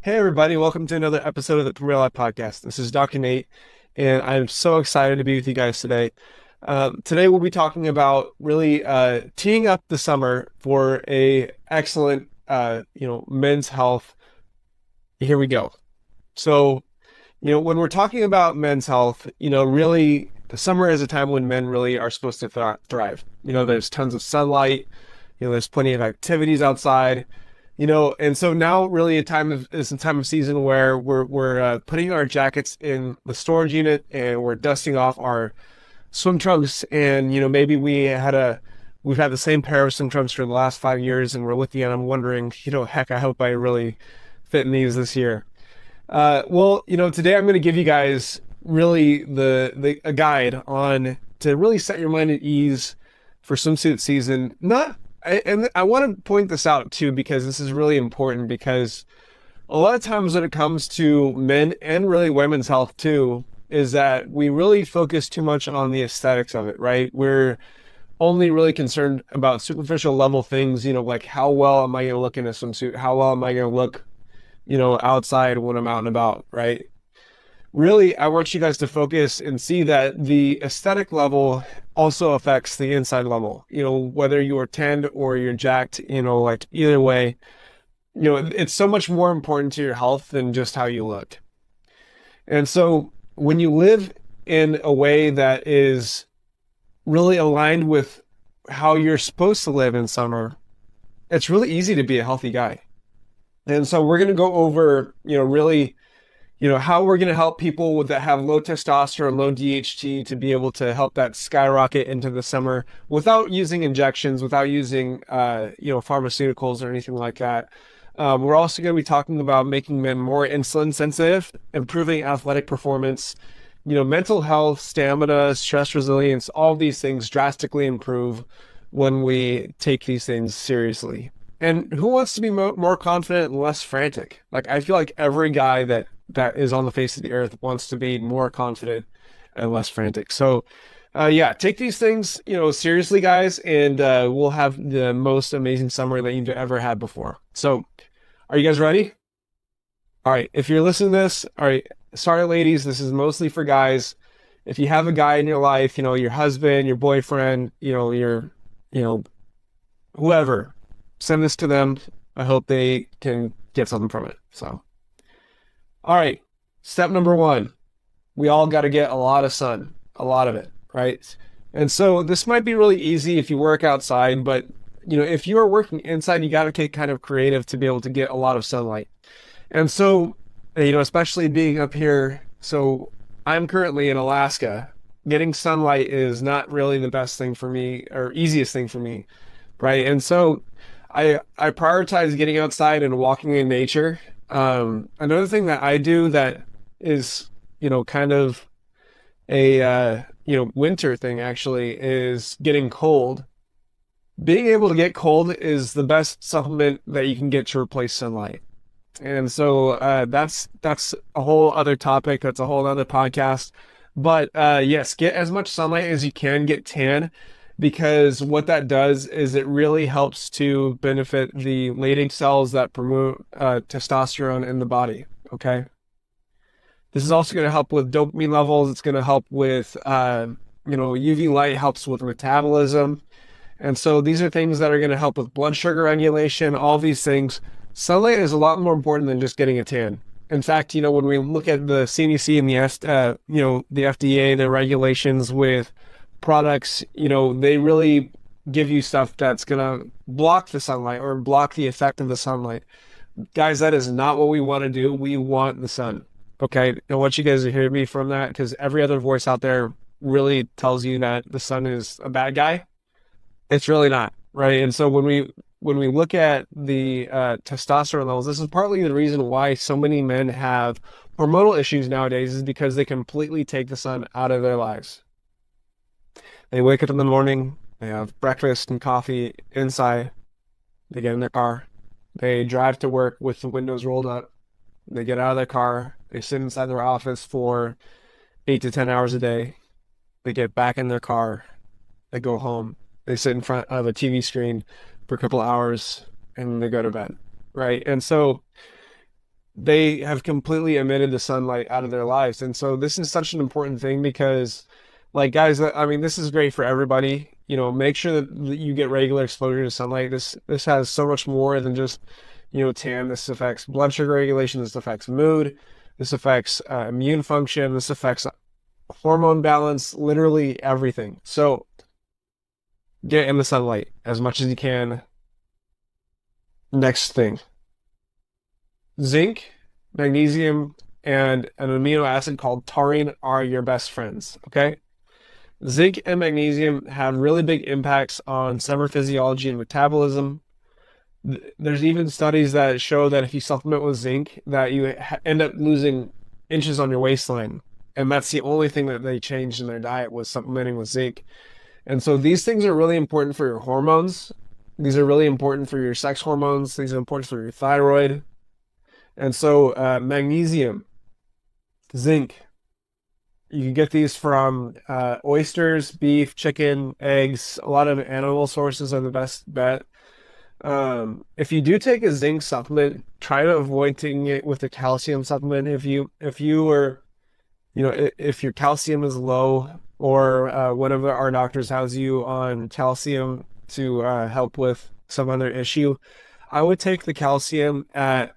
Hey everybody, welcome to another episode of the Real Life Podcast. This is Dr. Nate, and I'm so excited to be with you guys today. Today we'll be talking about really teeing up the summer for a excellent, men's health. Here we go. So, when we're talking about men's health, really the summer is a time when men really are supposed to thrive. There's tons of sunlight, there's plenty of activities outside. And so now really is a time of season where we're putting our jackets in the storage unit and we're dusting off our swim trunks. And maybe we've had the same pair of swim trunks for the last 5 years, and we're looking at them wondering, heck, I hope I really fit in these this year. Today I'm going to give you guys really the a guide on to really set your mind at ease for swimsuit season. And I want to point this out too, because this is really important, because a lot of times when it comes to men and really women's health too, is that we really focus too much on the aesthetics of it, right? We're only really concerned about superficial level things, like how well am I going to look in a swimsuit? How well am I going to look, outside when I'm out and about, right? Really, I want you guys to focus and see that the aesthetic level also affects the inside level. Whether you are tanned or you're jacked, like either way, it's so much more important to your health than just how you look. And so when you live in a way that is really aligned with how you're supposed to live in summer, it's really easy to be a healthy guy. And so we're going to go over, really, how we're going to help people that have low testosterone, low DHT, to be able to help that skyrocket into the summer without using injections, without using, pharmaceuticals or anything like that. We're also going to be talking about making men more insulin sensitive, improving athletic performance, mental health, stamina, stress resilience. All these things drastically improve when we take these things seriously. And who wants to be more confident and less frantic? Like, I feel like every guy that is on the face of the earth wants to be more confident and less frantic. So, take these things, seriously, guys, and we'll have the most amazing summer that you've ever had before. So, are you guys ready? All right. If you're listening to this, all right, sorry, ladies, this is mostly for guys. If you have a guy in your life, your husband, your boyfriend, you know, whoever, send this to them. I hope they can get something from it. So, all right. Step number one, we all got to get a lot of sun, a lot of it, right? And so this might be really easy if you work outside, but if you are working inside, you got to get kind of creative to be able to get a lot of sunlight. And so, especially being up here, so I'm currently in Alaska. Getting sunlight is not really the best thing for me or easiest thing for me, right? And so I prioritize getting outside and walking in nature. Another thing that I do that is, kind of a winter thing actually is getting cold. Being able to get cold is the best supplement that you can get to replace sunlight. And so that's a whole other topic. That's a whole other podcast. But yes, get as much sunlight as you can, get tan, because what that does is it really helps to benefit the Leydig cells that promote testosterone in the body. Okay. This is also going to help with dopamine levels. It's going to help with, UV light helps with metabolism. And so these are things that are going to help with blood sugar regulation, all these things. Sunlight is a lot more important than just getting a tan. In fact, when we look at the CDC and the FDA, the regulations with products, they really give you stuff that's going to block the sunlight or block the effect of the sunlight. Guys, that is not what we want to do. We want the sun. Okay. I want you guys to hear me from that, because every other voice out there really tells you that the sun is a bad guy. It's really not, right? And so when we look at the testosterone levels, this is partly the reason why so many men have hormonal issues nowadays, is because they completely take the sun out of their lives. They wake up in the morning, they have breakfast and coffee inside, they get in their car, they drive to work with the windows rolled up, they get out of their car, they sit inside their office for 8 to 10 hours a day, they get back in their car, they go home, they sit in front of a TV screen for a couple of hours, and they go to bed, right? And so they have completely emitted the sunlight out of their lives. And so this is such an important thing because, like, guys, I mean, this is great for everybody. Make sure that you get regular exposure to sunlight. This has so much more than just, tan. This affects blood sugar regulation. This affects mood. This affects immune function. This affects hormone balance, literally everything. So get in the sunlight as much as you can. Next thing, zinc, magnesium, and an amino acid called taurine are your best friends. Okay. Zinc and magnesium have really big impacts on summer physiology and metabolism. There's even studies that show that if you supplement with zinc, that you end up losing inches on your waistline. And that's the only thing that they changed in their diet was supplementing with zinc. And so these things are really important for your hormones. These are really important for your sex hormones. These are important for your thyroid. And so magnesium, zinc, you can get these from oysters, beef, chicken, eggs. A lot of animal sources are the best bet. If you do take a zinc supplement, try to avoid taking it with a calcium supplement. If you were, if your calcium is low, or one of our doctors has you on calcium to help with some other issue, I would take the calcium at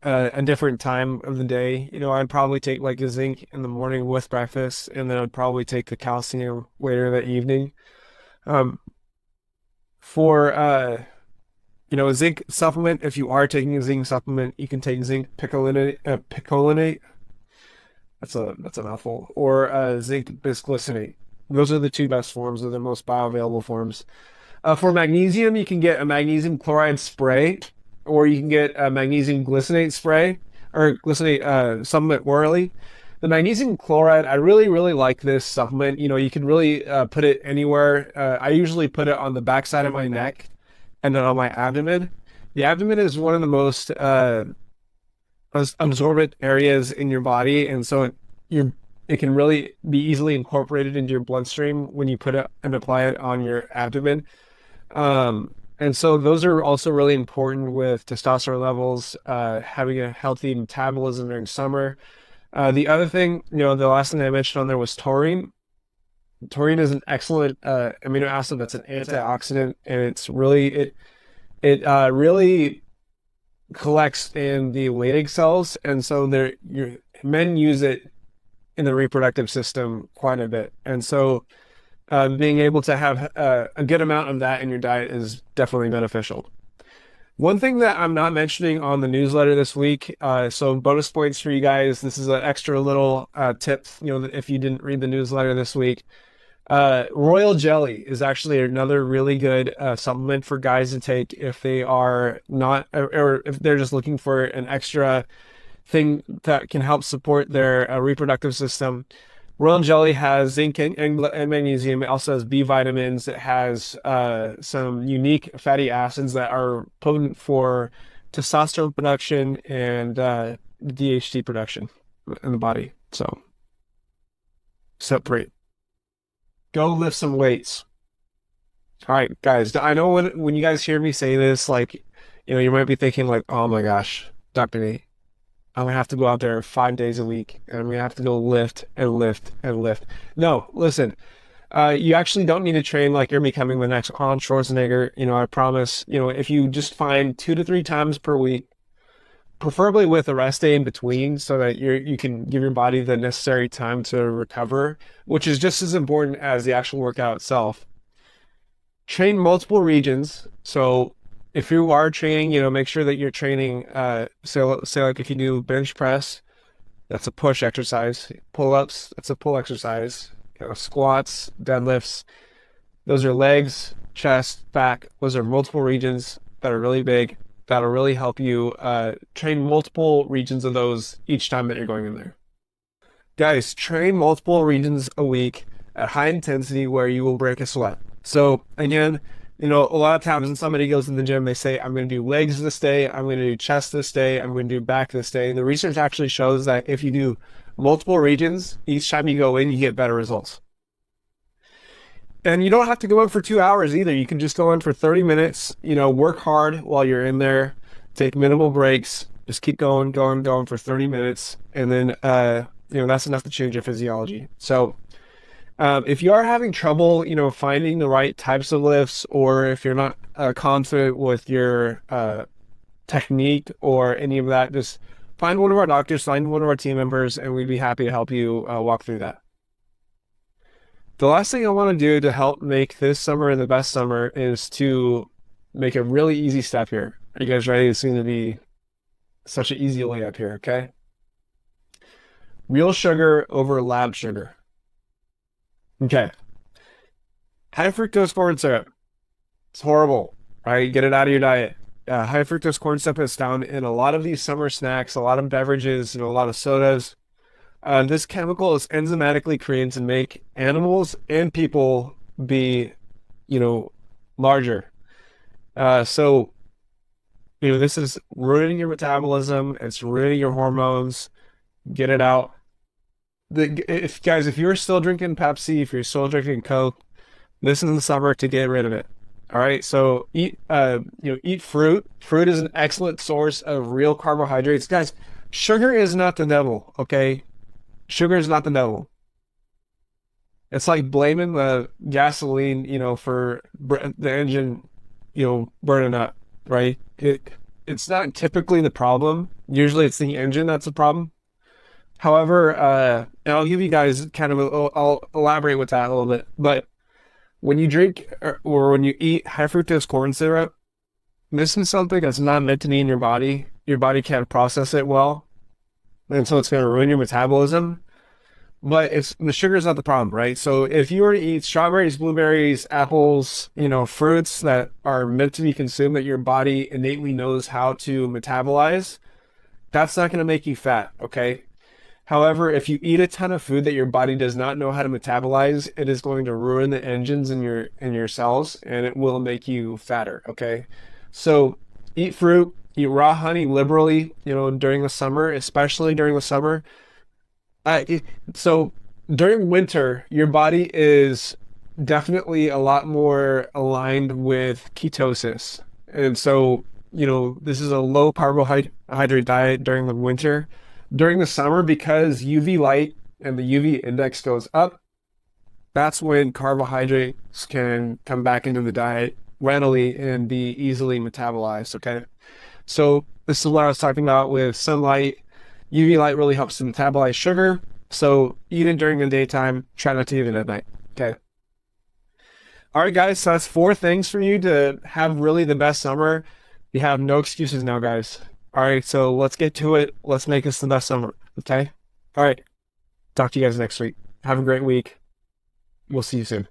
a different time of the day. I'd probably take like a zinc in the morning with breakfast, and then I'd probably take the calcium later that evening. Um, for a zinc supplement, if you are taking a zinc supplement, you can take zinc picolinate. That's a mouthful. Or zinc bisglycinate. Those are the two best forms. They're the most bioavailable forms. For magnesium, you can get a magnesium chloride spray, or you can get a magnesium glycinate spray or glycinate supplement orally. The magnesium chloride, I really, really like this supplement. You can really put it anywhere. I usually put it on the backside of my neck and then on my abdomen. The abdomen is one of the most absorbent areas in your body, and so it can really be easily incorporated into your bloodstream when you put it and apply it on your abdomen. And so those are also really important with testosterone levels, having a healthy metabolism during summer. The other thing, the last thing I mentioned on there was taurine. Taurine is an excellent amino acid that's an antioxidant, and it really collects in the Leydig cells, and so men use it in the reproductive system quite a bit. And so being able to have a good amount of that in your diet is definitely beneficial. One thing that I'm not mentioning on the newsletter this week, so bonus points for you guys. This is an extra little tip, if you didn't read the newsletter this week. Royal jelly is actually another really good supplement for guys to take if they are not, or if they're just looking for an extra thing that can help support their reproductive system. Royal jelly has zinc and magnesium. It also has B vitamins. It has some unique fatty acids that are potent for testosterone production and DHT production in the body. So separate. Go lift some weights. All right, guys. I know when you guys hear me say this, like, you might be thinking like, oh my gosh, Dr. Nate, I'm gonna have to go out there 5 days a week, and I'm gonna have to go lift and lift and lift. No, listen, you actually don't need to train like you're becoming the next Arnold Schwarzenegger. I promise. If you just find 2 to 3 times per week, preferably with a rest day in between, so that you can give your body the necessary time to recover, which is just as important as the actual workout itself. Train multiple regions. So if you are training, make sure that you're training, say like if you do bench press, that's a push exercise. Pull-ups, that's a pull exercise. Squats, deadlifts, those are legs, chest, back. Those are multiple regions that are really big. That'll really help you train multiple regions of those each time that you're going in there. Guys, train multiple regions a week at high intensity where you will break a sweat. So again, a lot of times when somebody goes in the gym, they say, I'm going to do legs this day, I'm going to do chest this day, I'm going to do back this day. The research actually shows that if you do multiple regions, each time you go in, you get better results. And you don't have to go in for 2 hours either. You can just go in for 30 minutes, work hard while you're in there, take minimal breaks, Just keep going, going, going for 30 minutes, and then that's enough to change your physiology. So if you are having trouble, finding the right types of lifts, or if you're not confident with your technique or any of that, just find one of our doctors, find one of our team members, and we'd be happy to help you walk through that. The last thing I want to do to help make this summer the best summer is to make a really easy step here. Are you guys ready? It's going to be such an easy layup here, okay? Real sugar over lab sugar. Okay. High fructose corn syrup. It's horrible, right? Get it out of your diet. High fructose corn syrup is found in a lot of these summer snacks, a lot of beverages, and a lot of sodas. This chemical is enzymatically created to make animals and people be, larger. So, this is ruining your metabolism. It's ruining your hormones. Get it out. If you're still drinking Pepsi, if you're still drinking Coke, this is the summer to get rid of it. All right. So eat fruit. Fruit is an excellent source of real carbohydrates. Guys, sugar is not the devil. Okay. Sugar is not the devil. It's like blaming the gasoline, for the engine, burning up, right? It's not typically the problem. Usually it's the engine that's the problem. However, and I'll give you guys I'll elaborate with that a little bit. But when you drink or when you eat high fructose corn syrup, this is something that's not meant to be in your body. Your body can't process it well, and so it's going to ruin your metabolism. But the sugar is not the problem, right? So if you were to eat strawberries, blueberries, apples, fruits that are meant to be consumed that your body innately knows how to metabolize, that's not going to make you fat, okay? However, if you eat a ton of food that your body does not know how to metabolize, it is going to ruin the engines in your cells, and it will make you fatter, okay? So eat fruit, eat raw honey liberally, during the summer, especially during the summer. So during winter, your body is definitely a lot more aligned with ketosis. And so, this is a low carbohydrate diet during the winter. During the summer, because UV light and the UV index goes up, that's when carbohydrates can come back into the diet readily and be easily metabolized, okay? So this is what I was talking about with sunlight. UV light really helps to metabolize sugar. So eat it during the daytime, try not to eat it at night, okay? All right, guys, so that's 4 things for you to have really the best summer. You have no excuses now, guys. All right, so let's get to it. Let's make this the best summer, okay? All right, talk to you guys next week. Have a great week. We'll see you soon.